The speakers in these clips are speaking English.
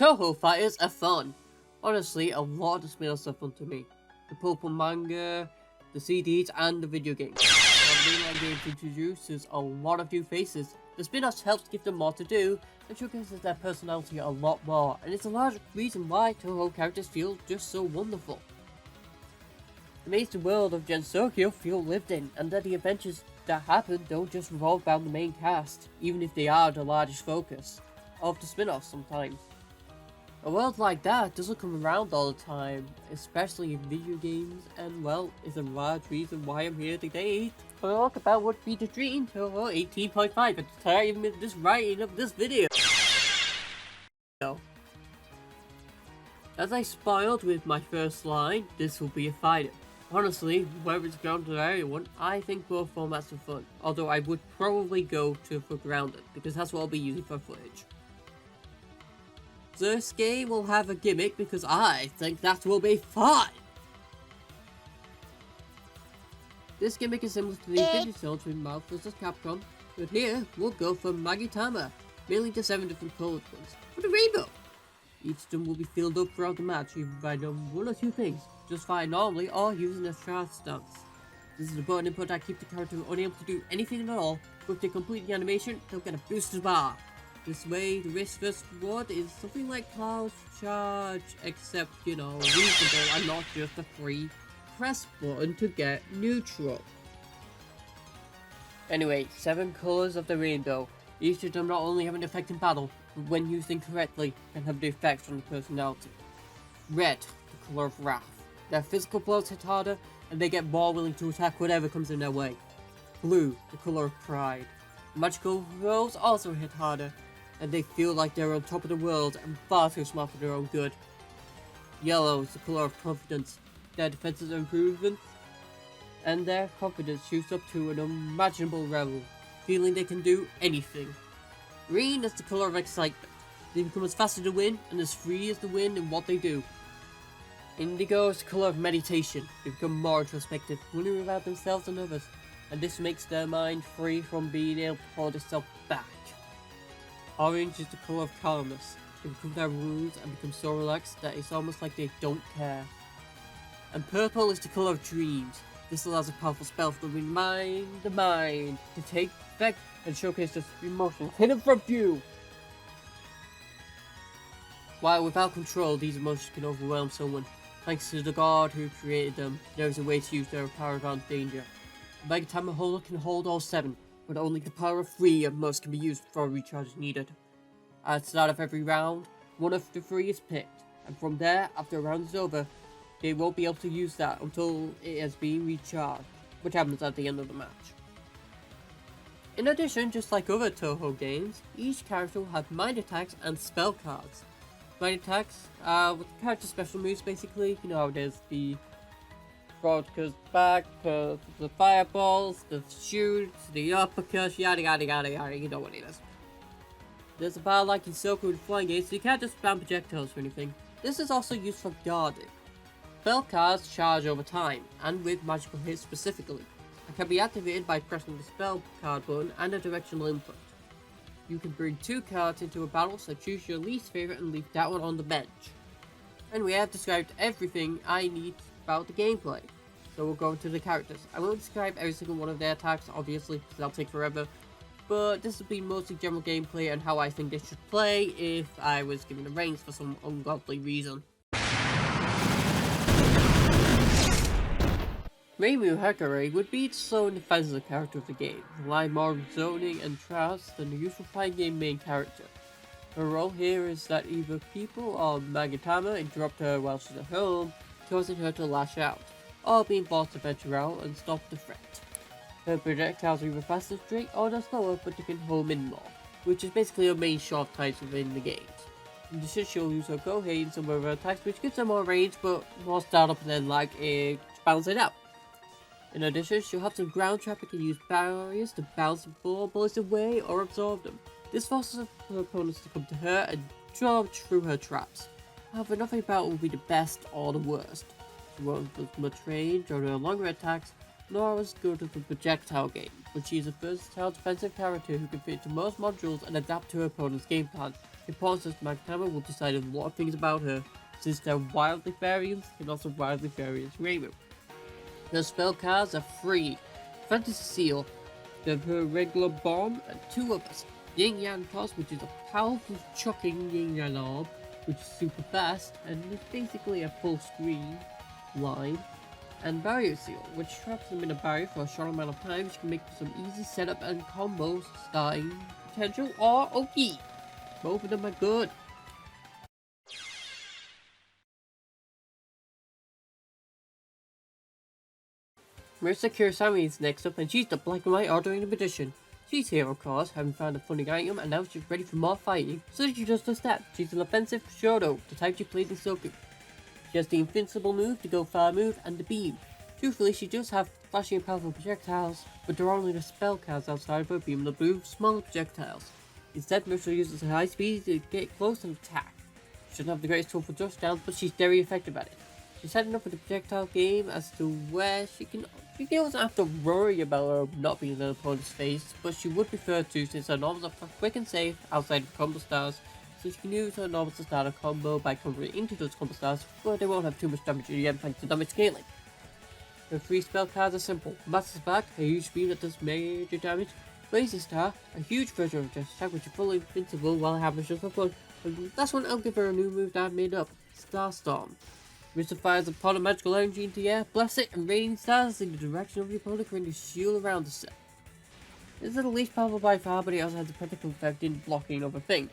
Touhou fighters are fun. Honestly, a lot of the spin-offs are fun to me. The pulp manga, the CDs, and the video games. While the mainline games introduces a lot of new faces, the spin-offs helps give them more to do and showcases their personality a lot more, and it's a large reason why Touhou characters feel just so wonderful. It makes the world of Gensokyo feel lived in, and that the adventures that happen don't just revolve around the main cast, even if they are the largest focus of the spin-offs sometimes. A world like that doesn't come around all the time, especially in video games, and well, is a large reason why I'm here today to talk about what be the dream Touhou 18.5 at the time of this writing of this video. As I spoiled with my first line, this will be a fighter. Honestly, whether it's grounded or anyone, I think both formats are fun, although I would probably go for grounded, because that's what I'll be using for footage. This game will have a gimmick because I think that will be fun! This gimmick is similar to the Infinity Stones with Marvel vs. Capcom, but here we'll go for Magitama, mainly to 7 different colored ones, for the rainbow! Each of them will be filled up throughout the match, either by doing one or two things, just fighting normally or using a charge stance. This is a button input that keeps the character unable to do anything at all, but if they complete the animation, they'll get a boosted bar. This way, the risk versus reward is something like Cloud's Charge, except, you know, reasonable and not just a free press button to get neutral. Anyway, 7 colors of the rainbow. Each of them not only have an effect in battle, but when used incorrectly, can have the effects on the personality. Red, the color of wrath. Their physical blows hit harder, and they get more willing to attack whatever comes in their way. Blue, the color of pride. Magical blows also hit harder, and they feel like they're on top of the world and far too smart for their own good. Yellow is the color of confidence. Their defenses are improving, and their confidence shoots up to an unimaginable level, feeling they can do anything. Green is the color of excitement. They become as fast as the wind and as free as the wind in what they do. Indigo is the color of meditation. They become more introspective, wondering about themselves and others, and this makes their mind free from being able to hold itself back. Orange is the color of calmness. They become their rules and become so relaxed that it's almost like they don't care. And purple is the color of dreams. This allows a powerful spell to remind the mind to take effect and showcase the emotions hidden from view. While without control, these emotions can overwhelm someone. Thanks to the god who created them, there is a way to use their power without danger. The Magitama holder can hold all 7, but only the power of 3 at most can be used before recharge is needed. At the start of every round, one of the 3 is picked, and from there, after a round is over, they won't be able to use that until it has been recharged, which happens at the end of the match. In addition, just like other Touhou games, each character will have mind attacks and spell cards. Mind attacks are with the character's special moves basically, you know how it is, the vodka's back, the fireballs, the shoots, the uppercuts, yada yada yada yada, you know what it is. There's a bar like in Soku with flying games, so you can't just spam projectiles or anything. This is also used for guarding. Spell cards charge over time, and with magical hits specifically, and can be activated by pressing the spell card button and a directional input. You can bring 2 cards into a battle, so choose your least favourite and leave that one on the bench. And we have described everything I need about the gameplay, so we'll go into the characters. I won't describe every single one of their attacks, obviously, because that'll take forever, but this will be mostly general gameplay and how I think they should play if I was given the reins for some ungodly reason. Reimu Hakare would be its sole defensive character of the game, relying more on zoning and trust than the usual fighting game main character. Her role here is that either people or Magitama interrupt her while she's at home, causing her to lash out, or being forced to venture out and stop the threat. Her projectiles are either fast and straight or they're slower, but they can home in more, which is basically her main shot types within the games. In addition, she'll use her Gohei in some of her attacks, which gives her more range, but more startup and then to balance it out. In addition, she'll have some ground trap that can use barriers to bounce bullets away or absorb them. This forces her opponents to come to her and jump through her traps. However, nothing about it will be the best or the worst. She won't have much range or her longer attacks, nor as good as the projectile game, but she is a versatile defensive character who can fit into most modules and adapt to her opponent's game plan, The importance of Magatama will decide a lot of things about her, since they're wildly variants and also wildly various Rainbow. The spell cards are 3. Fantasy Seal, the regular bomb, and 2 others. Yin Yang Toss, which is a powerful chucking Yin Yang orb, which is super fast, and is basically a full screen line. And Barrier Seal, which traps them in a barrier for a short amount of time, which can make some easy setup and combos, starting potential, or OP. Both of them are good. Marissa Kurosami is next up, and she's the black and white ordering of edition. She's here, of course, having found a funny item, and now she's ready for more fighting, so she does just that. She's an offensive Shoto, the type she plays in Soku. She has the invincible move, the go far move, and the beam. Truthfully, she does have flashy and powerful projectiles, but there are only the spell cards outside of her beam that move smaller projectiles. Instead, Marissa uses her high speed to get close and attack. She doesn't have the greatest tool for touchdowns, but she's very effective at it. She's had enough of the projectile game as to where she doesn't have to worry about her not being in an opponent's face, but she would prefer to, since her normals are quick and safe outside of combo stars, so she can use her normals to start a combo by converting into those combo stars, but they won't have too much damage at the end thanks to damage scaling. Her 3 spell cards are simple. Master Spark, a huge beam that does major damage. Blazing Star, a huge version of Just Attack which is fully invincible while it happens just for fun. And last one, I'll give her a new move that I've made up, Starstorm. Mr. fires a pot of magical energy into the air, bless it, and raining stars in the direction of the opponent, creating a shield around the set. This is the least powerful by far, but it also has a practical effect in blocking other things.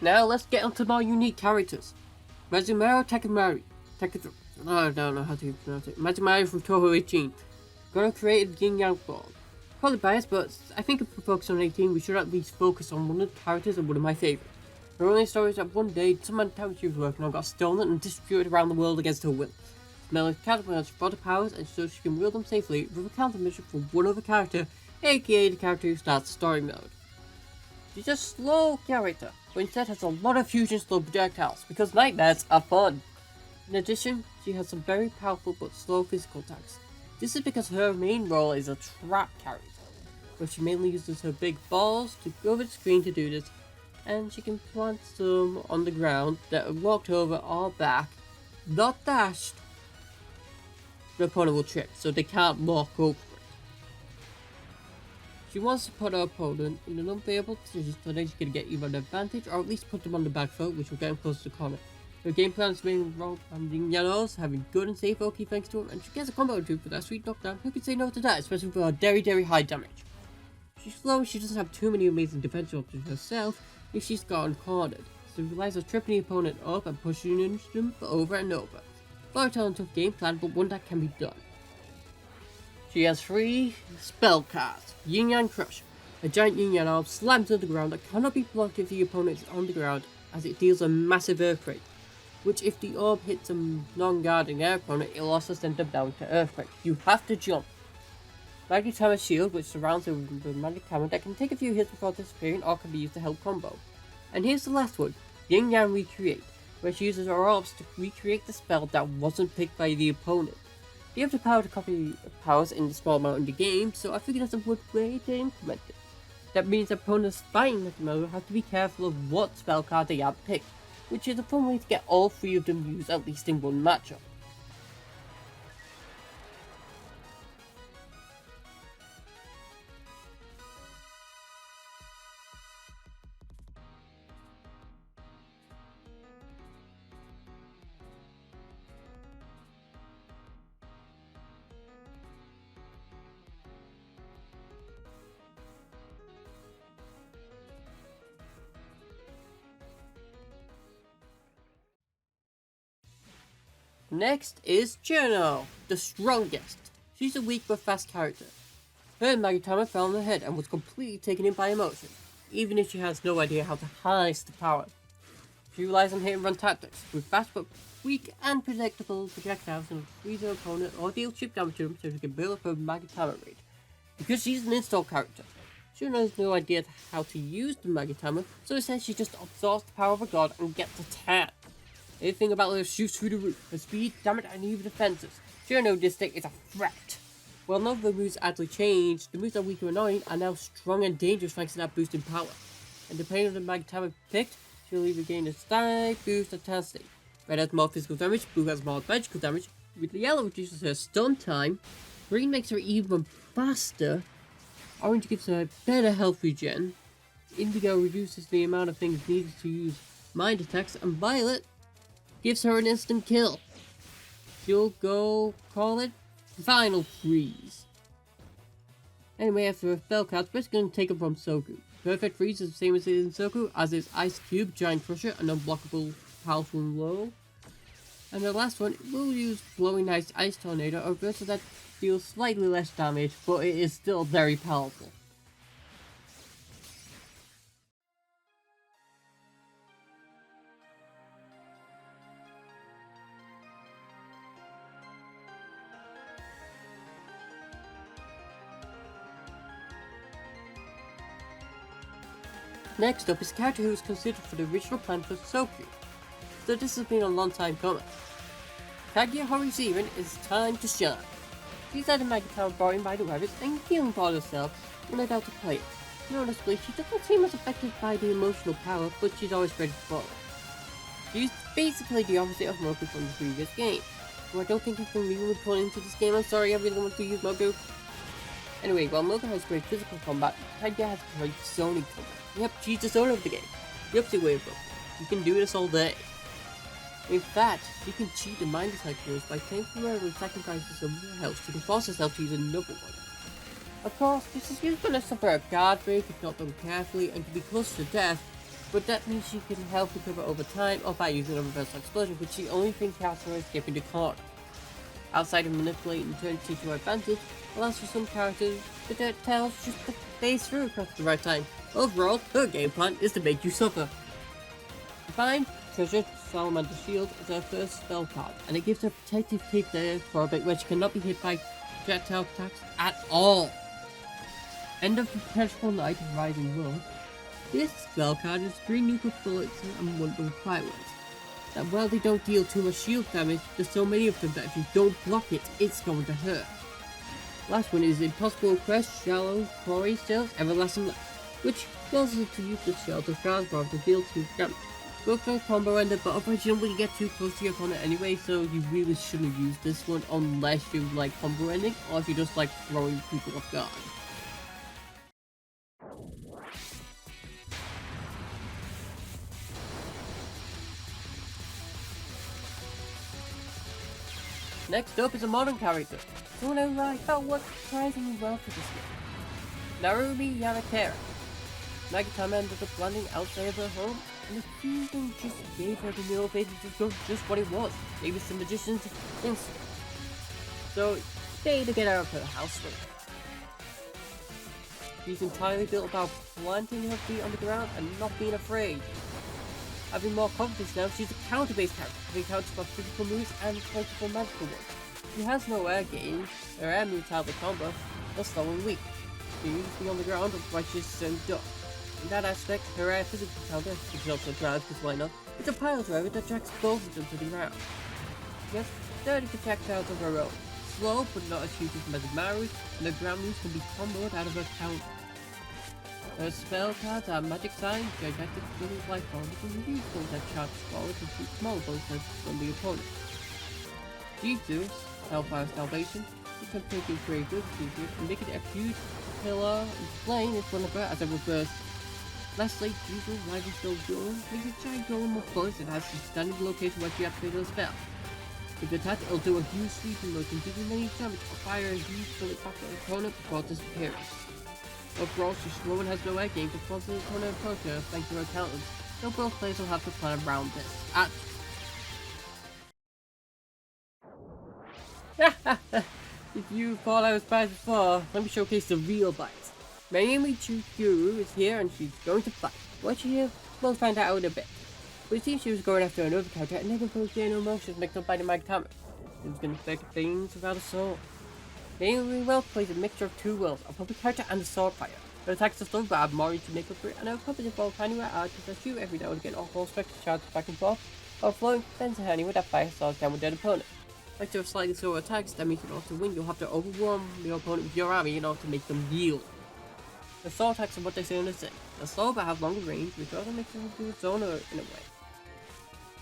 Now let's get onto more unique characters. Mazumaru Takamari. I don't know how to pronounce it. Mazumaru from Touhou 18. Gonna create Yin Yang Recreate. Probably biased, but I think if we focus on 18, we should at least focus on one of the characters and one of my favourites. Her only story is that one day, some town she was working on got stolen and distributed around the world against her will. Melody catapults for the powers, and so she can wield them safely with a counter mission for one other character, aka the character who starts story mode. She's a slow character, but instead has a lot of fusion slow projectiles, because nightmares are fun. In addition, she has some very powerful but slow physical attacks. This is because her main role is a trap character, where she mainly uses her big balls to go over the screen to do this, and she can plant some on the ground that are walked over or back, not dashed. The opponent will trip, so they can't walk over it. She wants to put her opponent in an unfavorable position so that she can get either an advantage or at least put them on the back foot, which will get them close to the corner. Her game plan is mainly roll landing yellows, having good and safe OP thanks to her, and she gets a combo or two for that sweet knockdown. Who can say no to that, especially for her very high damage? She's slow, she doesn't have too many amazing defensive options herself if she's gotten cornered, so she relies on tripping the opponent up and pushing them over and over. Volatile and tough game plan, but one that can be done. She has 3 spell cards. Yin Yang Crush. A giant Yin Yang orb slams to the ground that cannot be blocked if the opponent is on the ground, as it deals a massive earthquake, which if the orb hits a non-guarding air opponent, it'll also send them down to earthquake. You have to jump. Magic Hammer Shield, which surrounds her with a magic hammer that can take a few hits before disappearing or can be used to help combo. And here's the last one, Yin Yang Recreate, where she uses her orbs to recreate the spell that wasn't picked by the opponent. You have the power to copy powers in the small amount in the game, so I figured that's a good way to implement it. That means opponents fighting with the mode have to be careful of what spell card they have picked, which is a fun way to get all 3 of them used at least in one matchup. Next is Juno, the strongest. She's a weak but fast character. Her and Magatama fell on her head and was completely taken in by emotion, even if she has no idea how to harness the power. She relies on hit and run tactics, with fast but weak and predictable projectiles and freeze her opponent or deal chip damage to them so she can build up her Magatama rage. because she's an install character. She has no idea how to use the Magatama, so instead she just absorbs the power of a god and gets attacked. Anything about her shoots through the roof, her speed, damage, and even defenses. Shirano this thing is a threat. While none of the moves actually changed, the moves that are weak or annoying are now strong and dangerous thanks to that boost in power. And depending on the Magatama picked, she'll either gain a static, boost, or tail state. Red has more physical damage, blue has more magical damage, with the yellow reduces her stun time, green makes her even faster, orange gives her better health regen, indigo reduces the amount of things needed to use mind attacks, and violet gives her an instant kill. She'll go call it Final Freeze. Anyway, after her spell cards, we're just going to take it from Soku. Perfect Freeze is the same as it is in Soku, as is Ice Cube, Giant Crusher, and Unblockable, Powerful Low. And the last one, we'll use Blowing Ice Tornado, a version that deals slightly less damage, but it is still very powerful. Next up is a character who was considered for the original plan for Soku, so this has been a long time coming. Kaguya Horiziren, it's time to shine. She's had a Magatama brought in by the rabbits and healing part herself when allowed to play it. Noticeably, she doesn't seem as affected by the emotional power, but she's always ready to follow. She's basically the opposite of Moku from the previous game, who I don't think has been legally put into this game. I'm sorry, I really want to use Moku. Anyway, while Moku has great physical combat, Kaguya has great zoning combat. Yep, she's the zone of the game. The opposite way of Moku. You can do this all day. In fact, you can cheat the mind attack moves by temporarily sacrificing some of your health to force yourself to use another one. Of course, this is usually going to suffer a guard break if not done carefully and can be close to death, but that means you can help recover over time or by using a reversal explosion, which is the only thing counts for escaping the corner. Outside of manipulating eternity to your advantage, allows for some characters the tails just to phase through across the right time. Overall, her game plan is to make you suffer. Find Treasure Salamander Shield is her first spell card, and it gives her protective cape there for a bit where she cannot be hit by projectile attacks at all. End of the Perpetual Night of Rising World. This spell card is 3 nuclear bullets and 1 with fireworks. That while they don't deal too much shield damage, there's so many of them that if you don't block it, it's going to hurt. Last one is Impossible Quest, Shallow, Quarry Shells, Everlasting Light, which causes it to use the shell to transform to deal 2 damage. Works on combo ender, but otherwise you don't really get too close to your opponent anyway, so you really shouldn't use this one unless you like combo ending, or if you just like throwing people off guard. Next up is a modern character, someone who I thought worked surprisingly well for this game. Narumi Yanakera. Magatama ended up landing outside of her home, and the season just gave her the new face to go just what it was. Maybe some magician's instinct. So, stay to get out of her house for her. She's entirely built about planting her feet on the ground and not being afraid. Having more confidence now, she's a counter-based character, having counters for physical moves and plentiful magical ones. She has no air gain, her air moves have the combo, are slow and weak. She needs to be on the ground, otherwise she's sent duck. In that aspect, her air physical counter, which is also drives because why not, is a pile driver that tracks both of them to the ground. She has 30 projectiles of her own, slow but not as huge as Magic Maru's, and her ground moves can be comboed out of her counter. Her spell cards are Magic Sign, Gigantic Little Life Bomb, which is use those that charge forward to shoot small bonuses from the opponent. G2, Hellfire Salvation, which can take a great good feature and make it a huge pillar and flame in front of her as a reverse. Lastly, G2 Rising Stone Golem makes a giant golem of bullets and has a standard location where she activates her spell. If attacked, it'll do a huge sweeping motion, giving many damage or fire a huge bullet back at the opponent before disappearing. Overall, she's slow and has no air game to force the opponent approach her thanks to her counters, so both players will have to plan around this. If you thought I was biased before, let me showcase the real bias. Mayumi Chukuru is here and she's going to fight. What she is, we'll find out in a bit. But it seems she was going after another character and never posed any emotions mixed up by the Magatama. She was going to affect things without a soul. Mainly well plays a mixture of two worlds, a public character and a sword fighter. Her attacks are slow but have more to make up for it, and her weapons involve anywhere out because I shoot every now and again or full spectral charges back and forth, while flowing defense her anywhere that fire swords down with their opponent. Like to have slightly slower attacks, that means in order to win, you'll have to overwhelm your opponent with your army in order to make them yield. The sword attacks are what they say on the thing. They're slow but have longer range, which also makes them do its own in a way.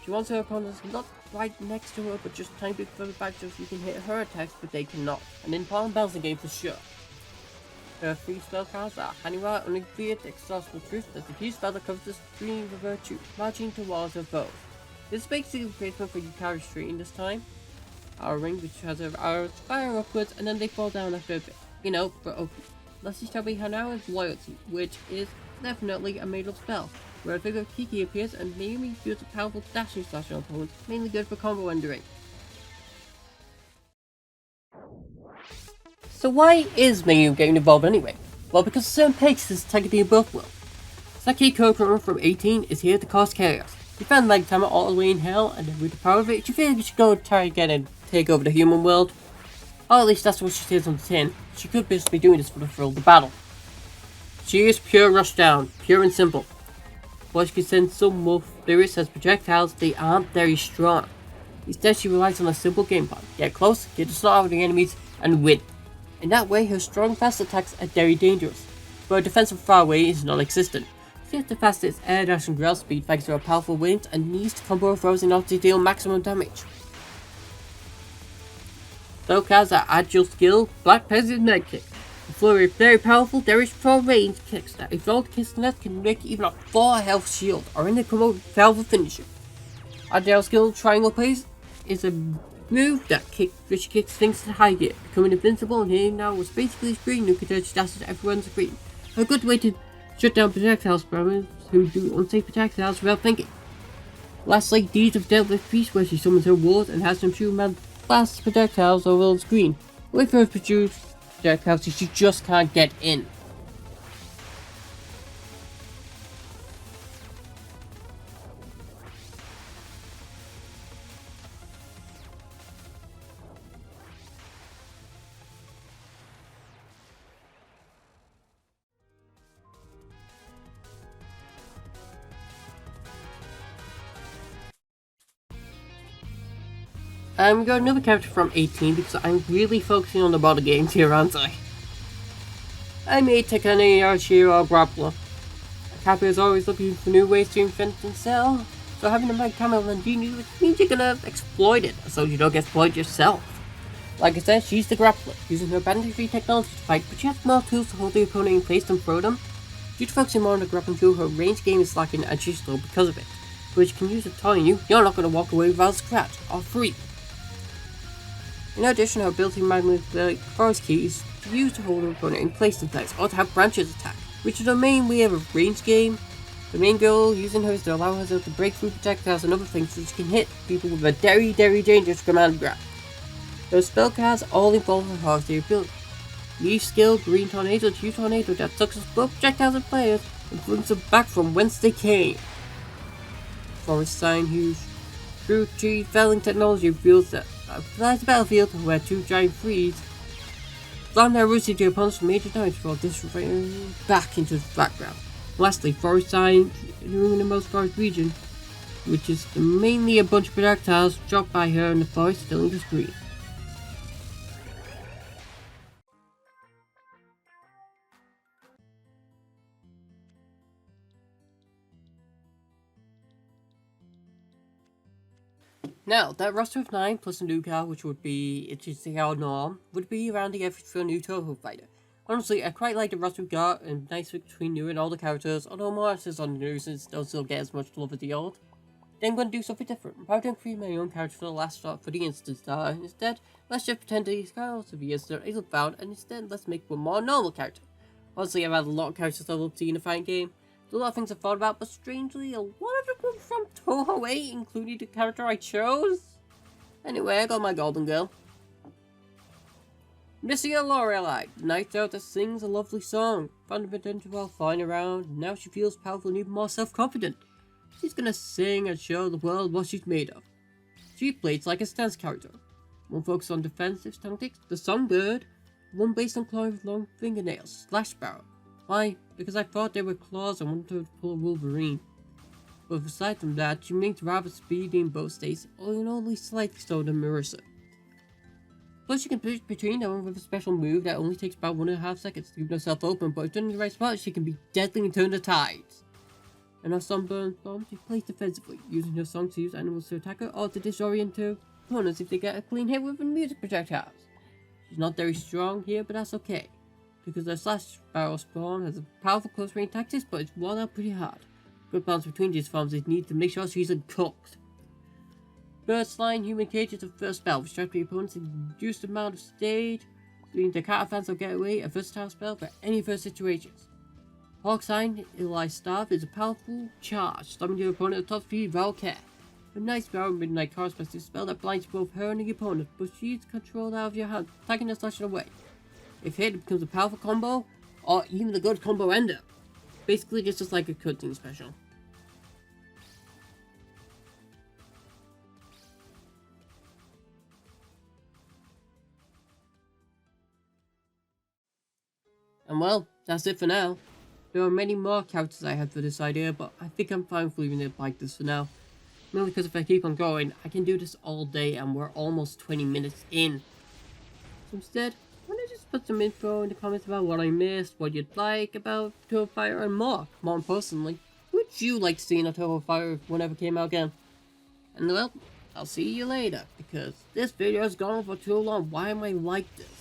She wants her opponents not right next to her, but just a tiny bit further back so you can hit her attacks, but they cannot. An important balancing game for sure. Her 3 spell cards are Haniwa, Untitled, Exhaustible Truth. There's a key spell that covers the screen of virtue, marching towards her foe. This is basically a replacement for Yukari's Stream this time. Our ring, which has her arrows fire upwards and then they fall down after a bit. You know, but okay. Lastly shall be Hanawa's Loyalty, which is definitely a made up spell, where a figure of Kiki appears and Mayumi deals a powerful dashing slash on opponents, mainly good for combo ending. So why is Mayumi getting involved anyway? Well, because certain pace is technically in both worlds. Saki Kokoro from 18 is here to cause chaos. She found Megatama all the way in hell, and then with the power of it, she figured she should go try again and take over the human world. Or at least that's what she says on the tin. She could just be doing this for the thrill of the battle. She is pure rushdown, pure and simple. While she can send some more spirits as projectiles, they aren't very strong. Instead, she relies on a simple game plan. Get close, get the slot out of the enemies, and win. In that way, her strong fast attacks are very dangerous, but her defense from far away is non-existent. She has the fastest air dash and ground speed thanks to her powerful winds and needs to combo her throws in order to deal maximum damage. Those cards are Agile Skill, Black Peasant Medkick. A flurry of very powerful, very strong range kicks that if all kicks net can make even a 4 health shield or in the promote powerful finisher. Agile Skill Triangle Plays is a move that kicks things to high gear, becoming invincible and hitting now was basically screen nuke attached dashes everyone's screen. A good way to shut down projectile spammers who do unsafe projectiles without thinking. Lastly, Deeds of Deadlift Peace, where she summons her wards and has them shoot mad blast projectiles over the screen. Wait for her to produce projectiles so she just can't get in. We got another character from 18 because I'm really focusing on the model games here, aren't I? I made Takane Yashiro Grappler. Kappa is always looking for new ways to invent and sell, so having a Mike Camel and genius means you're gonna exploit it, so you don't get exploited yourself. Like I said, she's the Grappler, using her banditry technology to fight, but she has more tools to hold the opponent in place than throw them. Due to focusing more on the grappling tool, her range game is lacking and she's slow because of it. But she can use it telling you, you're not gonna walk away without a scratch, or free. In addition, her ability to manipulate forest keys to use to hold her opponent in place sometimes, or to have branches attack, which is the main way of a range game. The main goal using her is to allow herself to break through projectiles and other things so she can hit people with a very dangerous command grab. Her spell cards all involve her hardy ability. Leaf skill, Green Tornado, Two Tornado that sucks both projectiles and players and brings them back from whence they came. Forest Sign Huge. True tree felling technology reveals that applies the battlefield where 2 giant trees slam their roots into your opponents for major damage while disappearing back into the background. Lastly, Forest Sign, in the most forest region, which is mainly a bunch of projectiles dropped by her in the forest filling the screen. Now, that roster of 9 plus a new card, which would be our norm, would be around the average for a new Touhou fighter. Honestly, I quite like the roster we got, and nice between new and older characters, although more access on the new since don't still get as much love as the old. Then I'm going to do something different. I'm probably going to create my own character for the last stop for the instant star, and instead, let's just pretend these characters to be instant isn't found, and instead let's make one more normal character. Honestly, I've had a lot of characters I love to see in a fighting game. There's a lot of things I've thought about, but strangely, a lot of them come from Touhou 8, including the character I chose. Anyway, I got my golden girl. Missing a Lorelei, the night out that sings a lovely song. Found a potential while flying around, and now she feels powerful and even more self-confident. She's gonna sing and show the world what she's made of. She plays like a stance character. One focus on defensive tactics, the songbird. one based on clawing with long fingernails, Slash Sparrow. Why? Because I thought they were claws and wanted to pull a Wolverine. But aside from that, Gimmick's rather speedy in both states, only slightly slower than Marissa. Plus, you can switch between them with a special move that only takes about 1.5 seconds to keep herself open, but if done in the right spot, she can be deadly and turn the tides. And her Sunburn Bomb, she plays defensively, using her song to use animals to attack her or to disorient her opponents if they get a clean hit with her music projectiles. She's not very strong here, but that's okay, because her Slash Sparrow spawn has a powerful close range tactics, but it's worn out pretty hard. Good balance between these forms is needed to make sure she's uncooked. Burst Line Human Cage is the first spell, which strikes the opponents in reduced amount of stage, leading to counterfans or get away, a versatile spell for any of her situations. Hawk Sign Eli Staff is a powerful charge, stopping your opponent at top speed without care. A nice Sparrow Midnight corresponds spell that blinds both her and the opponent, but she's controlled out of your hand, attacking and slashing away. If hit, it becomes a powerful combo, or even a good combo ender. Basically, just like a cutting special. And well, that's it for now. There are many more characters I had for this idea, but I think I'm fine with leaving it like this for now. Mainly because if I keep on going, I can do this all day and we're almost 20 minutes in. So instead, why don't I just put some info in the comments about what I missed, what you'd like about Touhou Fire, and more. More personally, would you like to see in a Touhou Fire whenever it came out again? And well, I'll see you later, because this video has gone on for too long. Why am I like this?